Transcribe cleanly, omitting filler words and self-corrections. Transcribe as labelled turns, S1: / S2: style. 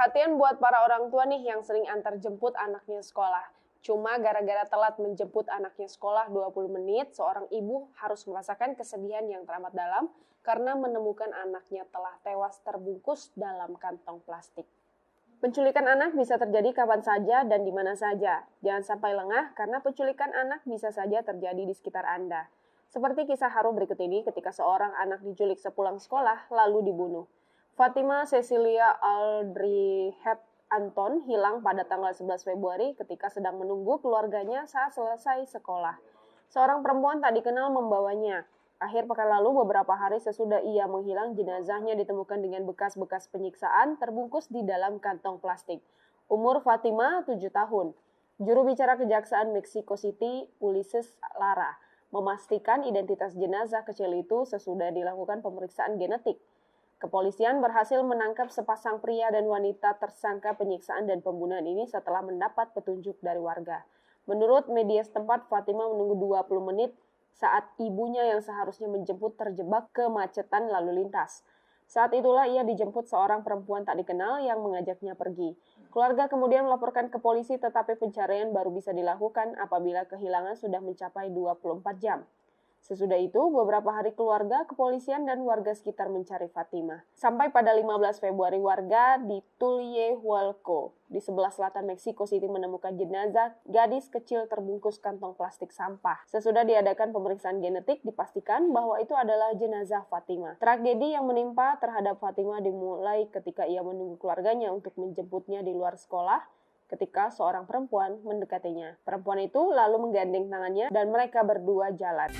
S1: Perhatian buat para orang tua nih yang sering antar jemput anaknya sekolah. Cuma gara-gara telat menjemput anaknya sekolah 20 menit, seorang ibu harus merasakan kesedihan yang teramat dalam karena menemukan anaknya telah tewas terbungkus dalam kantong plastik. Penculikan anak bisa terjadi kapan saja dan di mana saja. Jangan sampai lengah karena penculikan anak bisa saja terjadi di sekitar Anda. Seperti kisah haru berikut ini ketika seorang anak diculik sepulang sekolah lalu dibunuh. Fatima Cecilia Aldrihet Anton hilang pada tanggal 11 Februari ketika sedang menunggu keluarganya saat selesai sekolah. Seorang perempuan tak dikenal membawanya. Akhir pekan lalu, beberapa hari sesudah ia menghilang, jenazahnya ditemukan dengan bekas-bekas penyiksaan terbungkus di dalam kantong plastik. Umur Fatima 7 tahun. Juru bicara Kejaksaan Mexico City, Ulises Lara, memastikan identitas jenazah kecil itu sesudah dilakukan pemeriksaan genetik. Kepolisian berhasil menangkap sepasang pria dan wanita tersangka penyiksaan dan pembunuhan ini setelah mendapat petunjuk dari warga. Menurut media setempat, Fatima menunggu 20 menit saat ibunya yang seharusnya menjemput terjebak kemacetan lalu lintas. Saat itulah ia dijemput seorang perempuan tak dikenal yang mengajaknya pergi. Keluarga kemudian melaporkan ke polisi tetapi pencarian baru bisa dilakukan apabila kehilangan sudah mencapai 24 jam. Sesudah itu, beberapa hari keluarga, kepolisian, dan warga sekitar mencari Fatima. Sampai pada 15 Februari, warga di Tulyehualco, di sebelah selatan Mexico City menemukan jenazah gadis kecil terbungkus kantong plastik sampah. Sesudah diadakan pemeriksaan genetik, dipastikan bahwa itu adalah jenazah Fatima. Tragedi yang menimpa terhadap Fatima dimulai ketika ia menunggu keluarganya untuk menjemputnya di luar sekolah, ketika seorang perempuan mendekatinya. Perempuan itu lalu menggandeng tangannya dan mereka berdua jalan.